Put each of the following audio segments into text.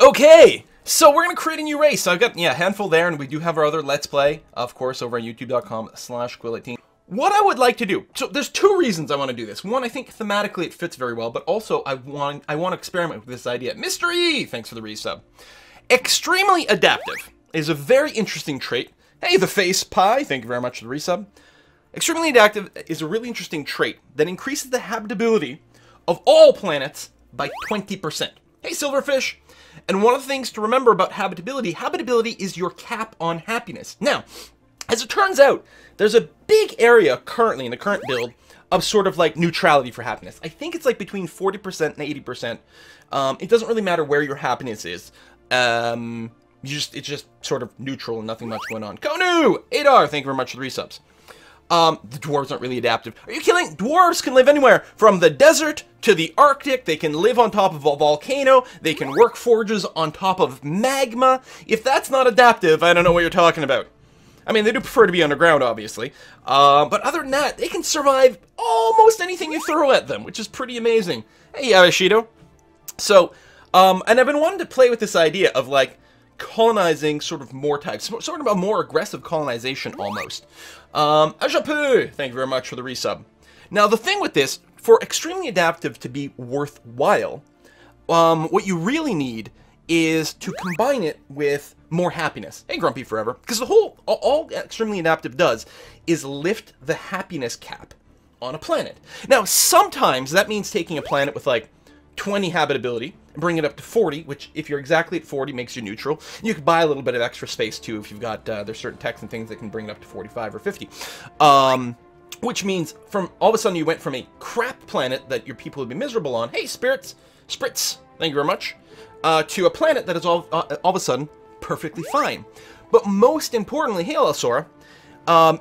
Okay, so we're going to create a new race. So I've got, a handful there, and we do have our other Let's Play, of course, over at youtube.com/Quill18. What I would like to do, so there's two reasons I want to do this. One, I think thematically it fits very well, but also I want to experiment with this idea. Mr. E, thanks for the resub. Extremely adaptive is a very interesting trait. Hey, the face pie, thank you very much for the resub. Extremely adaptive is a really interesting trait that increases the habitability of all planets by 20%. Hey, Silverfish. And one of the things to remember about habitability is your cap on happiness. Now, as it turns out, there's a big area currently in the current build of sort of like neutrality for happiness. I think it's like between 40% and 80%. It doesn't really matter where your happiness is. It's just sort of neutral and nothing much going on. Konu! Adar, thank you very much for the resubs. The dwarves aren't really adaptive. Are you kidding? Dwarves can live anywhere, from the desert to the Arctic. They can live on top of a volcano. They can work forges on top of magma. If that's not adaptive, I don't know what you're talking about. I mean, they do prefer to be underground, obviously. But other than that, they can survive almost anything you throw at them, which is pretty amazing. Hey, Yabashido. So, and I've been wanting to play with this idea of, like, colonizing sort of more types. Sort of a more aggressive colonization, almost. Ajapu, thank you very much for the resub. Now, the thing with this, for extremely adaptive to be worthwhile, what you really need is to combine it with more happiness. Hey, Grumpy Forever. Because all extremely adaptive does is lift the happiness cap on a planet. Now, sometimes that means taking a planet with, like, 20 habitability and bring it up to 40, which, if you're exactly at 40, makes you neutral. You could buy a little bit of extra space, too, if you've got, there's certain techs and things that can bring it up to 45 or 50. Which means, all of a sudden, you went from a crap planet that your people would be miserable on, hey, Spritz, thank you very much, to a planet that is all of a sudden perfectly fine. But most importantly, hey, Alsora,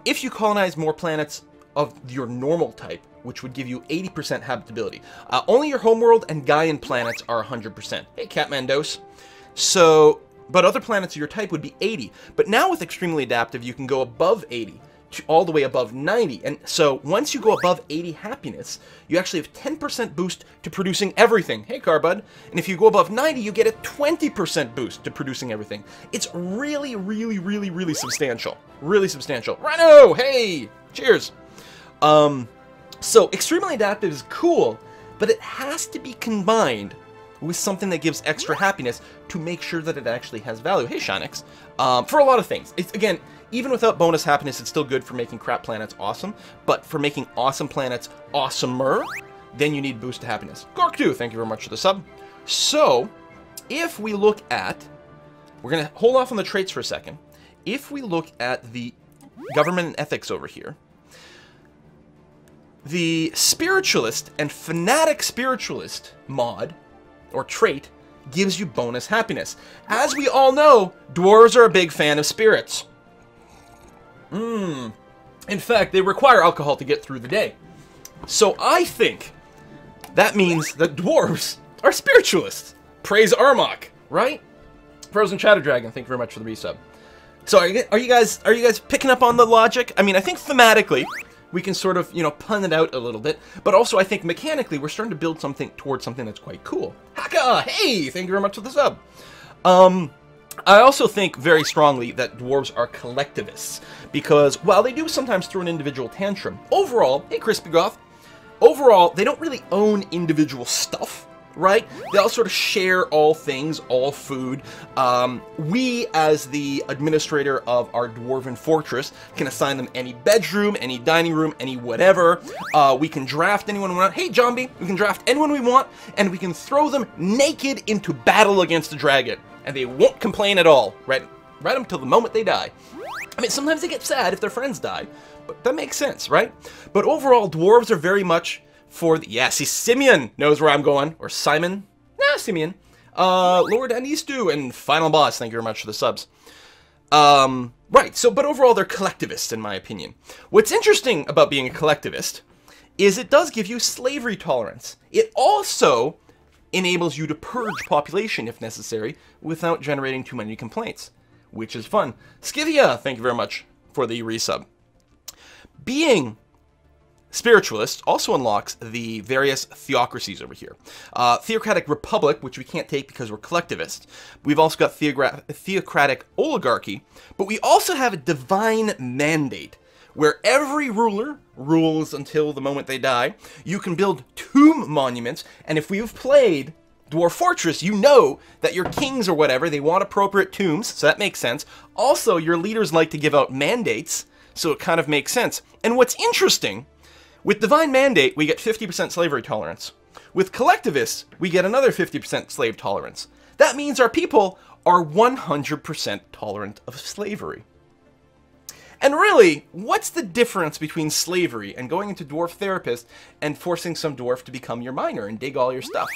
if you colonize more planets of your normal type, which would give you 80% habitability. Only your homeworld and Gaian planets are 100%. Hey, Catmandos. So, but other planets of your type would be 80. But now with extremely adaptive, you can go above 80, all the way above 90. And so once you go above 80 happiness, you actually have 10% boost to producing everything. Hey, Carbud. And if you go above 90, you get a 20% boost to producing everything. It's really, really, really, really substantial. Really substantial. Rhino, hey, cheers. So, extremely adaptive is cool, but it has to be combined with something that gives extra happiness to make sure that it actually has value. Hey, Shanix. For a lot of things. It's, again, even without bonus happiness, it's still good for making crap planets awesome, but for making awesome planets awesomer, then you need boost to happiness. Gork2, thank you very much for the sub. So, if we look at... We're going to hold off on the traits for a second. If we look at the government and ethics over here, the Spiritualist and Fanatic Spiritualist mod, or trait, gives you bonus happiness. As we all know, dwarves are a big fan of spirits. In fact, they require alcohol to get through the day. So I think that means that dwarves are spiritualists. Praise Armok, right? Frozen Shadow Dragon, thank you very much for the resub. So are you guys picking up on the logic? I mean, I think thematically we can sort of, pun it out a little bit, but also I think mechanically we're starting to build something towards something that's quite cool. Haka, hey, thank you very much for the sub. I also think very strongly that dwarves are collectivists, because while they do sometimes throw an individual tantrum, overall, hey Crispy Goth, overall, they don't really own individual stuff, right? They all sort of share all things, all food. We, as the administrator of our dwarven fortress, can assign them any bedroom, any dining room, any whatever. We can draft anyone we want. Hey, Zombie, we can draft anyone we want, and we can throw them naked into battle against the dragon, and they won't complain at all, right until the moment they die. I mean, sometimes they get sad if their friends die, but that makes sense, right? But overall, dwarves are very much for the... Yeah, see, Simeon knows where I'm going. Or Simon. Nah, Simeon. Lord Anistu and Final Boss, thank you very much for the subs. Right, so, but overall, they're collectivists, in my opinion. What's interesting about being a collectivist is it does give you slavery tolerance. It also enables you to purge population, if necessary, without generating too many complaints, which is fun. Skivia, thank you very much for the resub. Being Spiritualist also unlocks the various theocracies over here. Theocratic Republic, which we can't take because we're collectivist. We've also got Theocratic Oligarchy, but we also have a Divine Mandate, where every ruler rules until the moment they die. You can build tomb monuments, and if we've played Dwarf Fortress, you know that your kings or whatever, they want appropriate tombs, so that makes sense. Also, your leaders like to give out mandates, so it kind of makes sense. And what's interesting, with Divine Mandate, we get 50% slavery tolerance. With Collectivists, we get another 50% slave tolerance. That means our people are 100% tolerant of slavery. And really, what's the difference between slavery and going into Dwarf Therapist and forcing some dwarf to become your miner and dig all your stuff?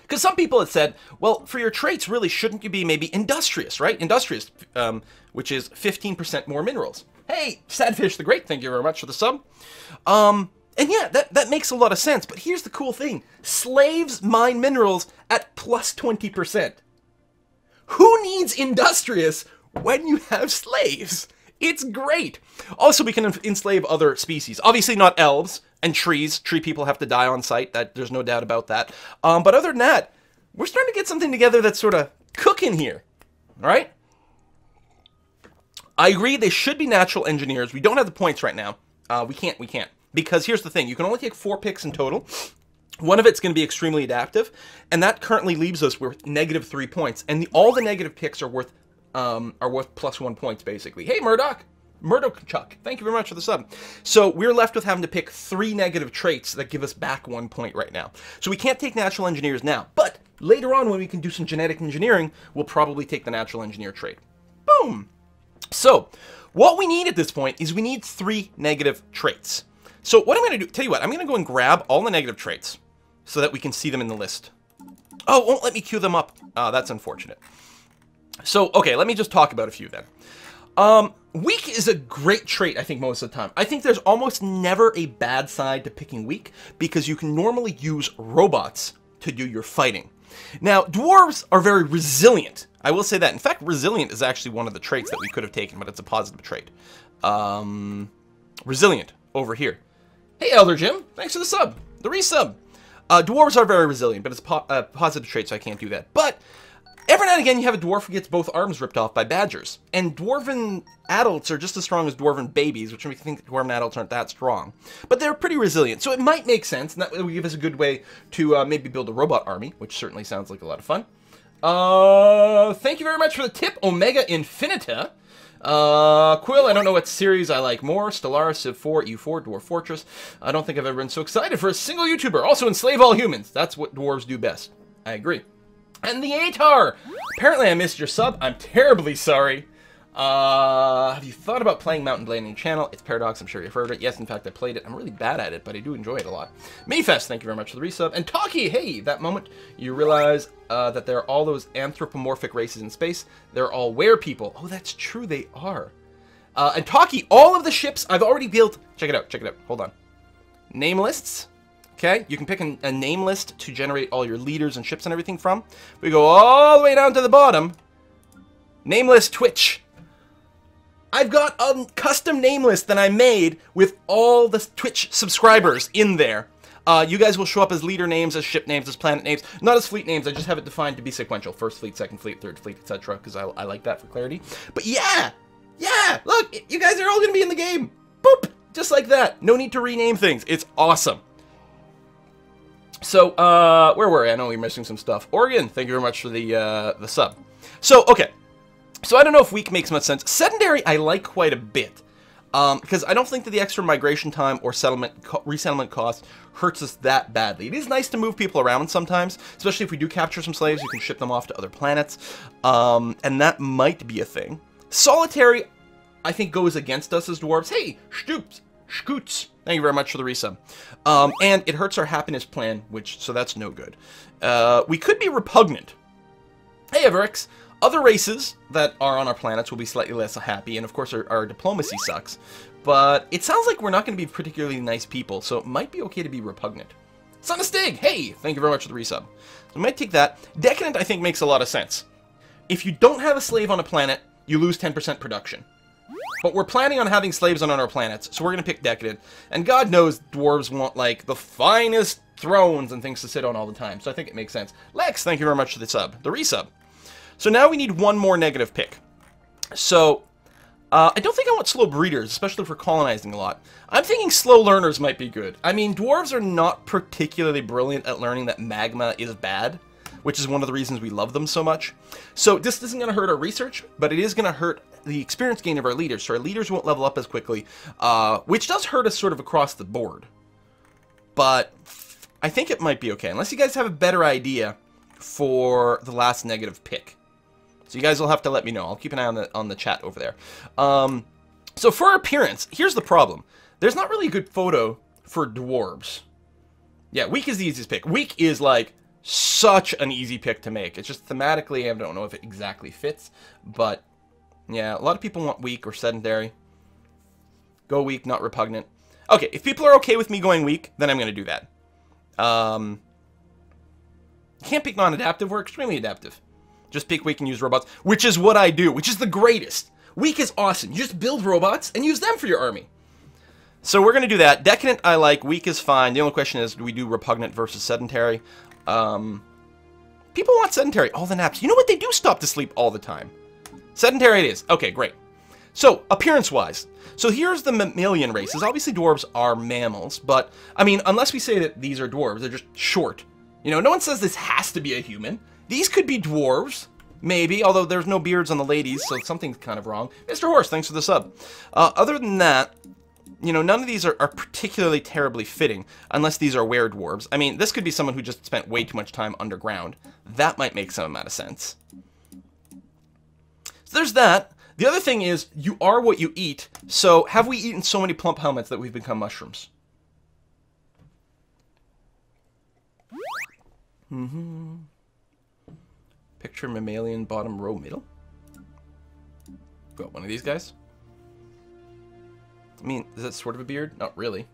Because some people have said, well, for your traits, really, shouldn't you be maybe industrious, right? Industrious, which is 15% more minerals. Hey, Sadfish the Great, thank you very much for the sub. And yeah, that makes a lot of sense. But here's the cool thing. Slaves mine minerals at plus 20%. Who needs industrious when you have slaves? It's great. Also, we can enslave other species. Obviously not elves and trees. Tree people have to die on sight. There's no doubt about that. But other than that, we're starting to get something together that's sort of cooking here. All right? I agree they should be natural engineers. We don't have the points right now. We can't. Because here's the thing. You can only take 4 picks in total. One of it's going to be extremely adaptive. And that currently leaves us with -3 points. And all the negative picks are worth plus 1 points, basically. Hey, Murdoch Chuck, thank you very much for the sub. So we're left with having to pick 3 negative traits that give us back 1 point right now. So we can't take natural engineers now, but later on when we can do some genetic engineering, we'll probably take the natural engineer trait. Boom! So what we need at this point is we need 3 negative traits. So what I'm going to do, tell you what, I'm going to go and grab all the negative traits so that we can see them in the list. Oh, it won't let me queue them up. That's unfortunate. So, okay, let me just talk about a few then. Weak is a great trait, I think, most of the time. I think there's almost never a bad side to picking weak because you can normally use robots to do your fighting. Now, dwarves are very resilient. I will say that. In fact, resilient is actually one of the traits that we could have taken, but it's a positive trait. Resilient, over here. Hey, Elder Jim, thanks for the sub, the resub. Dwarves are very resilient, but it's a positive trait, so I can't do that. But every now and again, you have a dwarf who gets both arms ripped off by badgers. And dwarven adults are just as strong as dwarven babies, which makes me think dwarven adults aren't that strong. But they're pretty resilient, so it might make sense, and that would give us a good way to maybe build a robot army, which certainly sounds like a lot of fun. Thank you very much for the tip, Omega Infinita. Quill, I don't know what series I like more. Stellaris, Civ 4, EU4, Dwarf Fortress. I don't think I've ever been so excited for a single YouTuber. Also, enslave all humans. That's what dwarves do best. I agree. And the Atar! Apparently I missed your sub. I'm terribly sorry. Have you thought about playing Mountain Blade on your channel? It's Paradox, I'm sure you've heard of it. Yes, in fact, I played it. I'm really bad at it, but I do enjoy it a lot. Mayfest, thank you very much for the resub. And Taki, hey, that moment you realize that there are all those anthropomorphic races in space. They're all were people. Oh, that's true, they are. And Taki, all of the ships I've already built. Check it out, hold on. Name lists. Okay, you can pick a name list to generate all your leaders and ships and everything from. We go all the way down to the bottom. Name list Twitch. I've got a custom name list that I made with all the Twitch subscribers in there. You guys will show up as leader names, as ship names, as planet names, not as fleet names. I just have it defined to be sequential. First fleet, second fleet, third fleet, etc. Because I like that for clarity. But yeah, look, you guys are all going to be in the game. Boop, just like that. No need to rename things. It's awesome. So, where were I? I know we're missing some stuff. Oregon, thank you very much for the sub. So, okay. So, I don't know if weak makes much sense. Sedentary, I like quite a bit. Because I don't think that the extra migration time or resettlement cost hurts us that badly. It is nice to move people around sometimes, especially if we do capture some slaves, you can ship them off to other planets. And that might be a thing. Solitary, I think, goes against us as dwarves. Hey, Scoots. Thank you very much for the resub. And it hurts our happiness plan, so that's no good. We could be repugnant. Hey, Everix. Other races that are on our planets will be slightly less happy, and of course our diplomacy sucks. But it sounds like we're not going to be particularly nice people, so it might be okay to be repugnant. Son of Stig, hey, thank you very much for the resub. So we might take that. Decadent, I think, makes a lot of sense. If you don't have a slave on a planet, you lose 10% production. But we're planning on having slaves on our planets, so we're going to pick Decadent. And God knows dwarves want, like, the finest thrones and things to sit on all the time, so I think it makes sense. Lex, thank you very much for the sub, the resub. So now we need one more negative pick. So, I don't think I want slow breeders, especially for colonizing a lot. I'm thinking slow learners might be good. I mean, dwarves are not particularly brilliant at learning that magma is bad, which is one of the reasons we love them so much. So this isn't going to hurt our research, but it is going to hurt the experience gain of our leaders. So our leaders won't level up as quickly, which does hurt us sort of across the board. But I think it might be okay, unless you guys have a better idea for the last negative pick. So you guys will have to let me know. I'll keep an eye on the chat over there. So for our appearance, here's the problem. There's not really a good photo for dwarves. Yeah, weak is the easiest pick. Weak is like such an easy pick to make. It's just thematically, I don't know if it exactly fits, but yeah, a lot of people want weak or sedentary. Go weak, not repugnant. Okay, if people are okay with me going weak, then I'm going to do that. Can't pick non-adaptive. We're extremely adaptive. Just pick weak and use robots, which is what I do, which is the greatest. Weak is awesome. You just build robots and use them for your army. So we're going to do that. Decadent I like. Weak is fine. The only question is, do we do repugnant versus sedentary? People want sedentary. All the naps. You know what? They do stop to sleep all the time. Sedentary it is. Okay, great. So, appearance-wise. So here's the mammalian races. Obviously, dwarves are mammals, but, I mean, unless we say that these are dwarves, they're just short. You know, no one says this has to be a human. These could be dwarves, maybe, although there's no beards on the ladies, so something's kind of wrong. Mr. Horse, thanks for the sub. Other than that, you know, none of these are particularly terribly fitting, unless these are were-dwarves. I mean, this could be someone who just spent way too much time underground. That might make some amount of sense. So there's that. The other thing is, you are what you eat, so have we eaten so many plump helmets that we've become mushrooms? Picture mammalian bottom row middle. Got one of these guys. I mean, is that sort of a beard? Not really.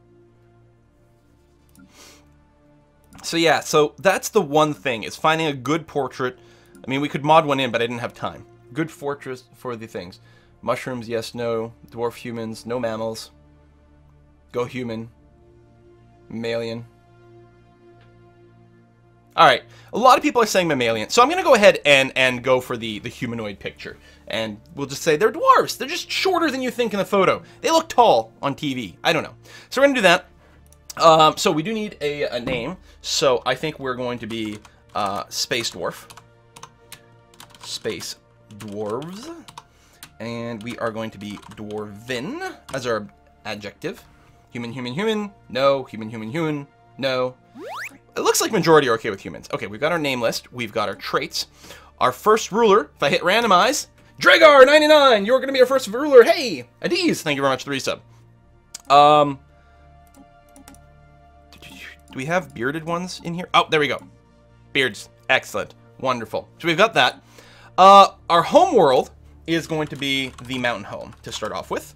So yeah, so that's the one thing, is finding a good portrait. I mean, we could mod one in, but I didn't have time. Good fortress for the things. Mushrooms, yes, no. Dwarf humans, no mammals. Go human. Mammalian. Alright, a lot of people are saying mammalian, so I'm going to go ahead and go for the humanoid picture. And we'll just say they're dwarves. They're just shorter than you think in the photo. They look tall on TV. I don't know. So we're going to do that. So we do need a name. So I think we're going to be Space Dwarf. Space Dwarves. And we are going to be Dwarven as our adjective. Human, human, human. No. Human, human, human. No. It looks like majority are okay with humans. Okay, we've got our name list. We've got our traits. Our first ruler, if I hit randomize, Dragar99, you're going to be our first ruler. Hey, Adiz, thank you very much for the resub. Do we have bearded ones in here? Oh, there we go. Beards. Excellent. Wonderful. So we've got that. Our home world is going to be the mountain home to start off with.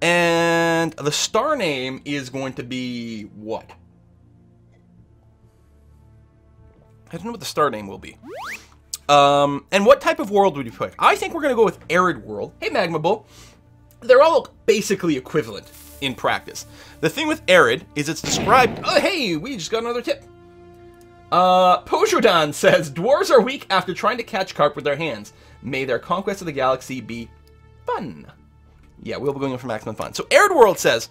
And the star name is going to be what? I don't know what the star name will be. And what type of world would you pick? I think we're going to go with Arid World. Hey, Magma Bull. They're all basically equivalent in practice. The thing with Arid is it's described... Oh, hey, we just got another tip. Pojodan says, dwarves are weak after trying to catch carp with their hands. May their conquest of the galaxy be fun. Yeah, we'll be going for maximum fun. So Arid World says...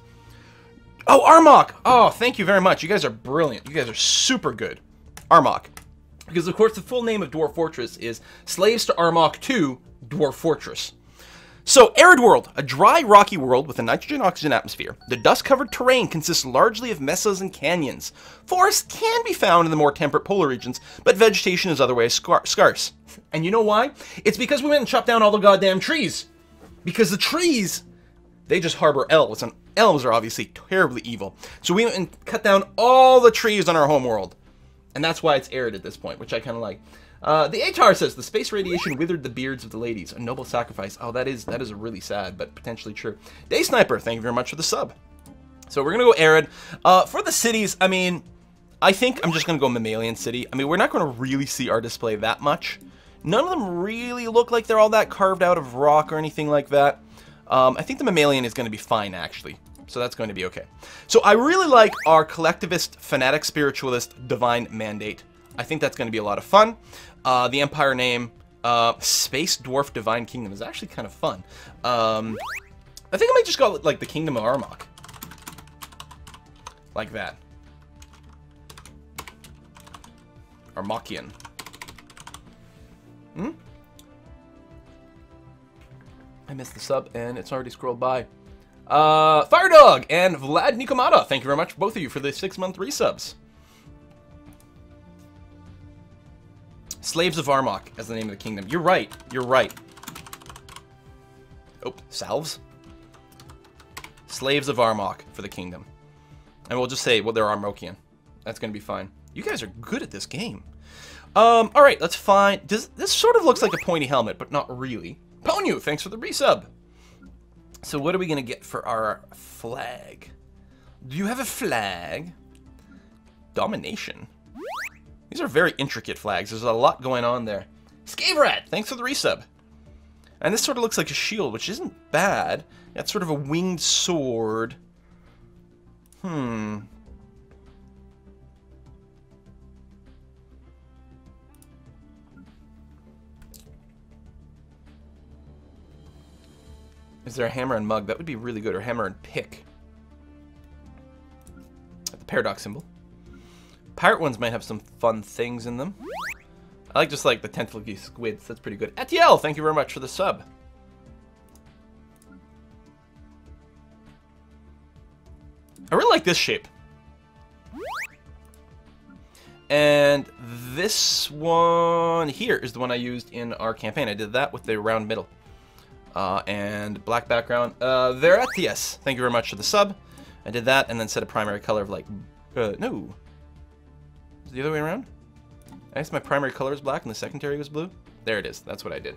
Oh, Armok! Oh, thank you very much. You guys are brilliant. You guys are super good. Armok. Because, of course, the full name of Dwarf Fortress is Slaves to Armok 2, Dwarf Fortress. So, Arid World, a dry, rocky world with a nitrogen-oxygen atmosphere. The dust-covered terrain consists largely of mesas and canyons. Forests can be found in the more temperate polar regions, but vegetation is otherwise scarce. And you know why? It's because we went and chopped down all the goddamn trees. Because the trees, they just harbor elves, and elves are obviously terribly evil. So we went and cut down all the trees on our home world. And that's why it's arid at this point, which I kind of like. The Atar says, the space radiation withered the beards of the ladies. A noble sacrifice. Oh, that is a really sad, but potentially true. Day Sniper, thank you very much for the sub. So we're going to go arid. For the cities, I mean, I think I'm just going to go Mammalian City. I mean, we're not going to really see our display that much. None of them really look like they're all that carved out of rock or anything like that. I think the Mammalian is going to be fine, actually. So that's going to be okay. So I really like our Collectivist, Fanatic, Spiritualist, Divine Mandate. I think that's going to be a lot of fun. The Empire name, Space Dwarf Divine Kingdom, is actually kind of fun. I think I might just call it, like, the Kingdom of Armok. Like that. Armokian. I missed the sub, and it's already scrolled by. Firedog and Vlad Nikomata, thank you very much, both of you, for the 6-month resubs. Slaves of Armok as the name of the kingdom. You're right. You're right. Oh, salves. Slaves of Armok for the kingdom. And we'll just say, well, they're Armokian. That's going to be fine. You guys are good at this game. Alright, let's find... This sort of looks like a pointy helmet, but not really. Ponyu, thanks for the resub. So what are we going to get for our flag? Do you have a flag? Domination. These are very intricate flags. There's a lot going on there. Skaverat, thanks for the resub. And this sort of looks like a shield, which isn't bad. That's sort of a winged sword. Is there a hammer and mug? That would be really good. Or hammer and pick. The paradox symbol. Pirate ones might have some fun things in them. I like just like the tentacly squids. That's pretty good. Etiel, thank you very much for the sub. I really like this shape. And this one here is the one I used in our campaign. I did that with the round middle. And black background. Veretius, thank you very much for the sub. I did that and then set a primary color of like... no. Is it the other way around? I guess my primary color is black and the secondary was blue. There it is. That's what I did.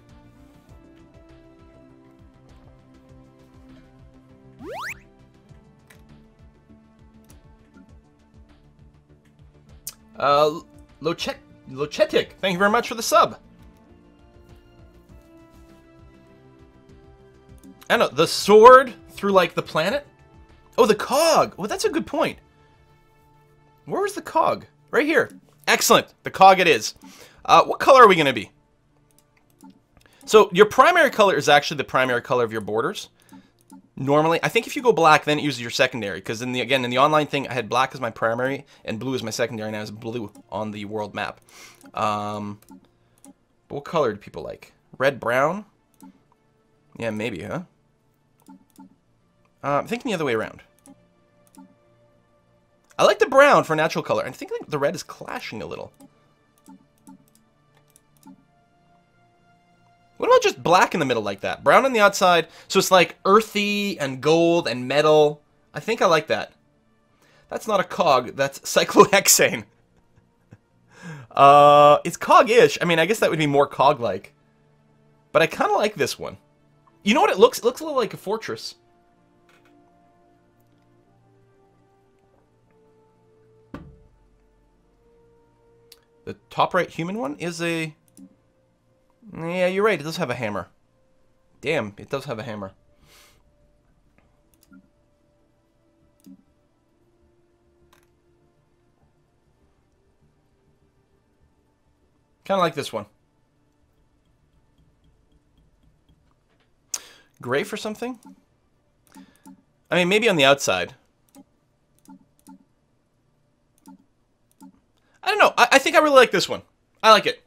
Lochetic, thank you very much for the sub. I don't know, the sword through, like, the planet? Oh, the cog! Oh, that's a good point. Where was the cog? Right here. Excellent. The cog it is. What color are we going to be? So, your primary color is actually the primary color of your borders. Normally, I think if you go black, then it uses your secondary. Because, again, in the online thing, I had black as my primary and blue as my secondary, and I was blue on the world map. But what color do people like? Red, brown? Yeah, maybe, huh? I'm thinking the other way around. I like the brown for natural color. I think the red is clashing a little. What about just black in the middle like that? Brown on the outside, so it's like earthy and gold and metal. I think I like that. That's not a cog, that's cyclohexane. It's cog-ish. I mean, I guess that would be more cog-like. But I kind of like this one. You know what it looks? It looks a little like a fortress. The top right human one is a... Yeah, you're right. It does have a hammer. Damn, it does have a hammer. Kind of like this one. Gray for something? I mean, maybe on the outside. I don't know. I think I really like this one. I like it.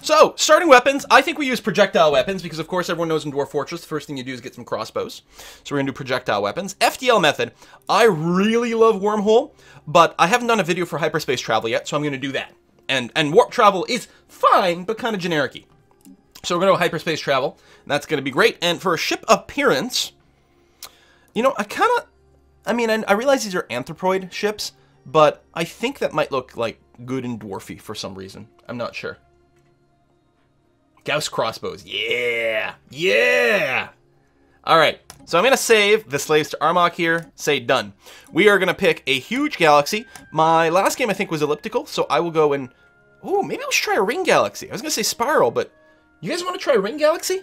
So, starting weapons. I think we use projectile weapons because, of course, everyone knows in Dwarf Fortress, the first thing you do is get some crossbows. So we're going to do projectile weapons. FTL method. I really love Wormhole, but I haven't done a video for hyperspace travel yet, so I'm going to do that. And warp travel is fine, but kind of generic-y. So we're going to go hyperspace travel, and that's going to be great. And for a ship appearance, you know, I mean, I realize these are anthropoid ships, but I think that might look, like, good and dwarfy for some reason. I'm not sure. Gauss crossbows. Yeah! Yeah! Alright, so I'm going to save the Slaves to Armok here. Say done. We are going to pick a huge galaxy. My last game, I think, was elliptical, so I will go and... Oh, maybe I should try a ring galaxy. I was going to say spiral, but... You guys want to try ring galaxy?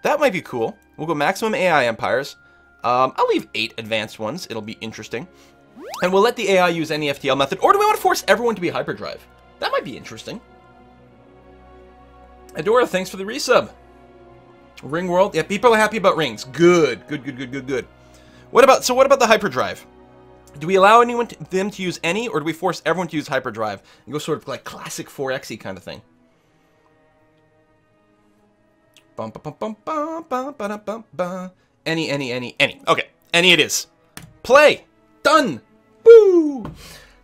That might be cool. We'll go maximum AI empires. I'll leave 8 advanced ones. It'll be interesting. And we'll let the AI use any FTL method. Or do we want to force everyone to be hyperdrive? That might be interesting. Adora, thanks for the resub. Ring World. Yeah, people are happy about rings. Good. Good. What about the hyperdrive? Do we allow them to use any, or do we force everyone to use hyperdrive and go sort of like classic 4X-y kind of thing? Any. Okay, any it is. Play. Done. Woo!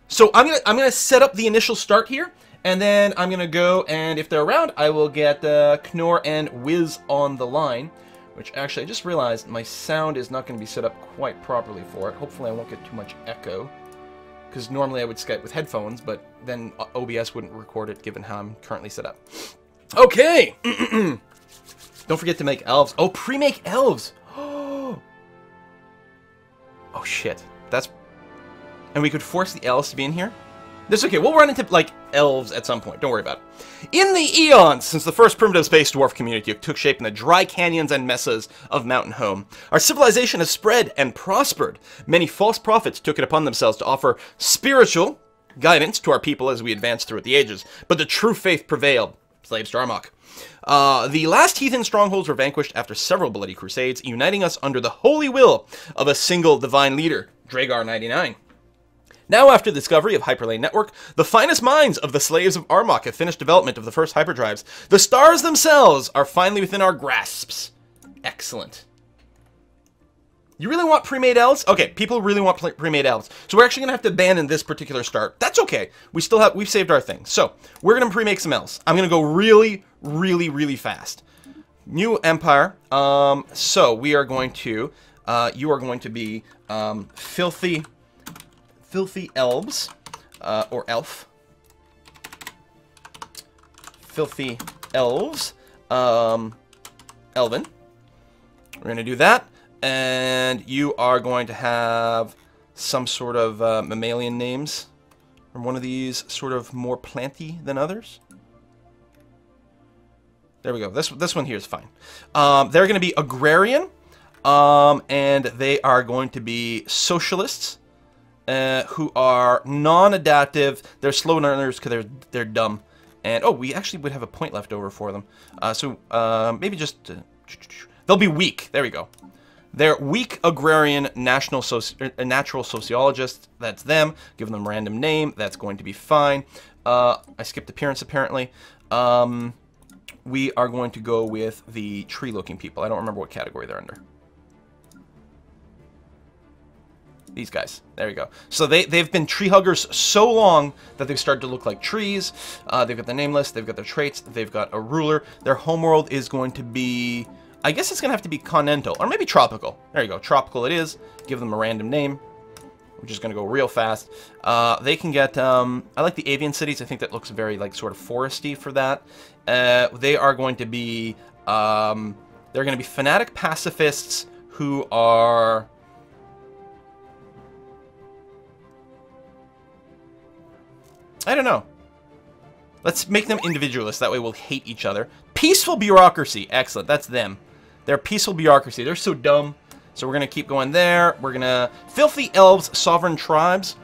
So I'm gonna set up the initial start here, and then I'm gonna go, and if they're around, I will get Knorr and Wiz on the line. Which actually, I just realized my sound is not going to be set up quite properly for it. Hopefully I won't get too much echo. Because normally I would Skype with headphones, but then OBS wouldn't record it given how I'm currently set up. Okay! Don't forget to make elves. Oh, pre-make elves! Oh, shit. That's... And we could force the elves to be in here? That's okay. We'll run into, like, elves at some point. Don't worry about it. In the eons since the first primitive space dwarf community took shape in the dry canyons and mesas of Mountain Home, our civilization has spread and prospered. Many false prophets took it upon themselves to offer spiritual guidance to our people as we advanced throughout the ages, but the true faith prevailed. Slaves to Armok. The last heathen strongholds were vanquished after several bloody crusades, uniting us under the holy will of a single divine leader, Dragar 99. Now, after the discovery of Hyperlane Network, the finest minds of the slaves of Armok have finished development of the first hyperdrives. The stars themselves are finally within our grasps. Excellent. You really want pre-made elves? Okay, people really want pre-made elves. So we're actually going to have to abandon this particular start. That's okay. We've saved our thing. So, we're going to pre-make some elves. I'm going to go really fast. New empire. So, we are going to, you are going to be, Filthy elves, or elf. Filthy elves, Elven. We're going to do that, and you are going to have some sort of mammalian names, or one of these sort of more planty than others. There we go. This one here is fine. They're going to be agrarian, and they are going to be socialists. Who are non-adaptive. They're slow learners because they're dumb. And, oh, we actually would have a point left over for them. Maybe just... they'll be weak. There we go. They're weak agrarian natural sociologists. That's them. Give them a random name. That's going to be fine. I skipped appearance, apparently. We are going to go with the tree-looking people. I don't remember what category they're under. These guys. There you go. So they've been tree huggers so long that they've started to look like trees. They've got the name list. They've got their traits. They've got a ruler. Their homeworld is going to be... I guess it's going to have to be continental. Or maybe tropical. There you go. Tropical it is. Give them a random name. We're just going to go real fast. They can get... I like the avian cities. I think that looks very, like, sort of foresty for that. They are going to be... they're going to be fanatic pacifists who are... I don't know. Let's make them individualists. That way we'll hate each other. Peaceful bureaucracy. Excellent. That's them. They're peaceful bureaucracy. They're so dumb. So we're going to keep going there. We're going to... Filthy elves, sovereign tribes.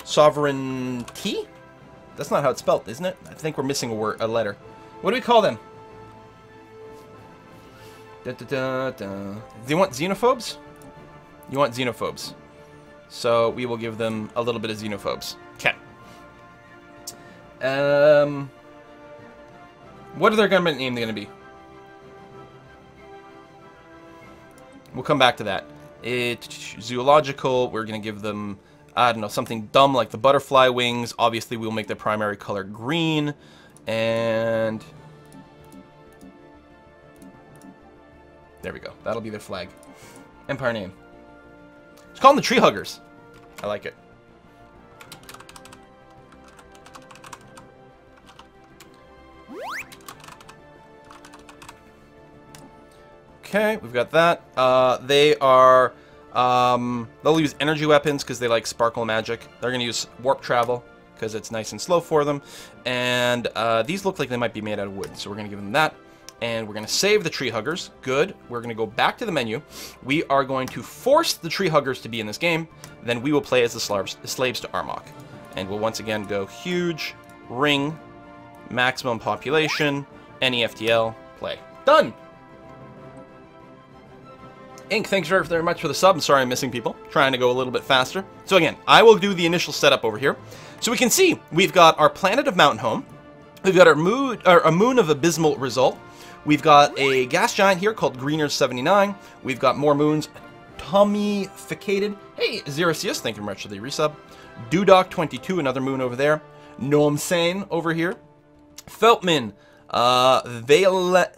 Sovereignty? That's not how it's spelled, isn't it? I think we're missing a letter. What do we call them? Do you want xenophobes? You want xenophobes. So we will give them a little bit of xenophobes. Okay. What are their government name going to be? We'll come back to that. Zoological, we're going to give them, I don't know, something dumb like the butterfly wings. Obviously, we'll make the primary color green. And... there we go. That'll be their flag. Empire name. Let's call them the Tree Huggers. I like it. Okay, we've got that. They are... they'll use energy weapons because they like sparkle magic. They're going to use warp travel because it's nice and slow for them. And these look like they might be made out of wood, so we're going to give them that. And we're going to save the tree huggers. Good. We're going to go back to the menu. We are going to force the tree huggers to be in this game. Then we will play as the slaves to Armok. And we'll once again go huge, ring, maximum population, NEFTL, play. Done! Ink, thanks very much for the sub. I'm sorry I'm missing people. Trying to go a little bit faster. So again, I will do the initial setup over here. So we can see we've got our planet of Mountain Home. We've got our moon, a moon of abysmal result. We've got a gas giant here called Greeners 79. We've got more moons. Tommyficated. Hey, Xerasius, thank you very much for the resub. Dudok 22, another moon over there. Nomsane over here. Feltman. Velina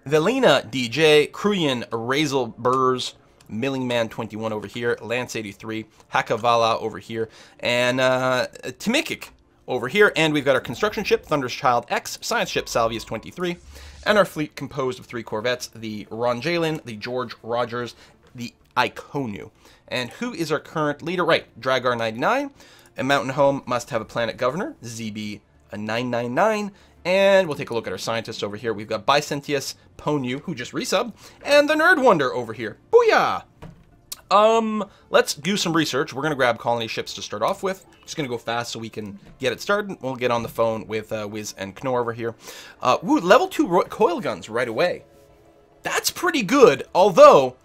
DJ. Kruyan Razel Burrs. Milling Man 21 over here. Lance 83. Hakavala over here. And Timikik over here. And we've got our construction ship, Thunder's Child X. Science ship, Salvius 23. And our fleet composed of 3 corvettes, the Ronjalin, the George Rogers, the Iconu. And who is our current leader? Right, Dragar 99. A Mountain Home must have a planet governor, ZB 999. And we'll take a look at our scientists over here. We've got Bicentius Ponu, who just resubbed, and the Nerd Wonder over here. Booyah! Let's do some research. We're going to grab colony ships to start off with. Just going to go fast so we can get it started. We'll get on the phone with Wiz and Knorr over here. Woo, level 2 coil guns right away. That's pretty good, although,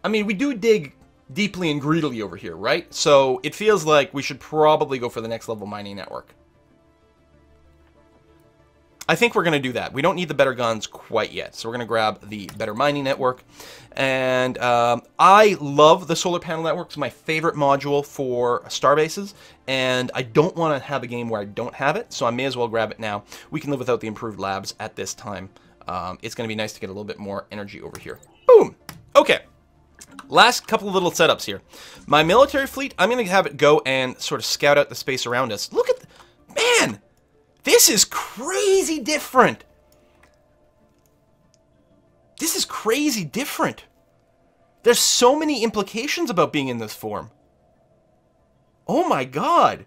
I mean, we do dig deeply and greedily over here, right? So it feels like we should probably go for the next level mining network. I think we're going to do that. We don't need the better guns quite yet, so we're going to grab the better mining network. And I love the solar panel network. It's my favorite module for starbases, and I don't want to have a game where I don't have it, so I may as well grab it now. We can live without the improved labs at this time. It's going to be nice to get a little bit more energy over here. Boom! Okay. Last couple of little setups here. My military fleet, I'm going to have it go and sort of scout out the space around us. Look at... Man! This is crazy different. This is crazy different. There's so many implications about being in this form. Oh my god.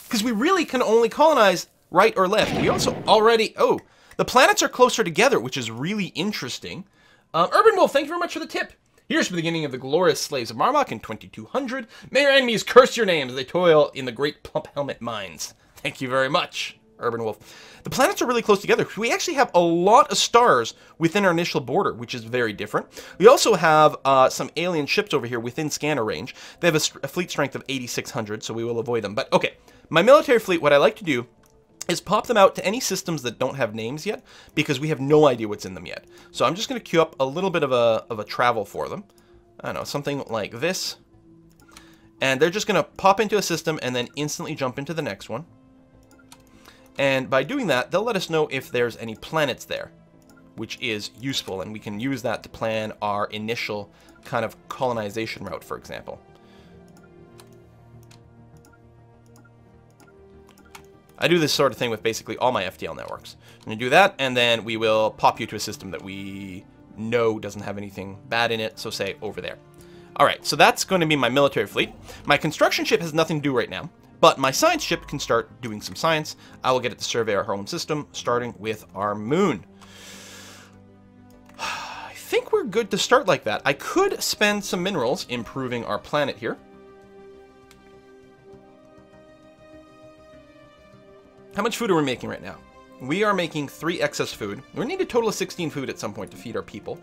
Because we really can only colonize right or left. We also already... Oh, the planets are closer together, which is really interesting. Urban Wolf, thank you very much for the tip. Here's the beginning of the glorious slaves of Marmok in 2200. May your enemies curse your names as they toil in the great plump helmet mines. Thank you very much, Urban Wolf. The planets are really close together. We actually have a lot of stars within our initial border, which is very different. We also have some alien ships over here within scanner range. They have a fleet strength of 8,600, so we will avoid them. But okay, my military fleet, what I like to do is pop them out to any systems that don't have names yet, because we have no idea what's in them yet. So I'm just going to queue up a little bit of a travel for them. I don't know, something like this. And they're just going to pop into a system and then instantly jump into the next one. And by doing that, they'll let us know if there's any planets there, which is useful, and we can use that to plan our initial kind of colonization route, for example. I do this sort of thing with basically all my FTL networks. I'm going to do that, and then we will pop you to a system that we know doesn't have anything bad in it, so say over there. Alright, so that's going to be my military fleet. My construction ship has nothing to do right now, but my science ship can start doing some science. I will get it to survey our home system, starting with our moon. I think we're good to start like that. I could spend some minerals improving our planet here. How much food are we making right now? We are making 3 excess food. We need a total of 16 food at some point to feed our people.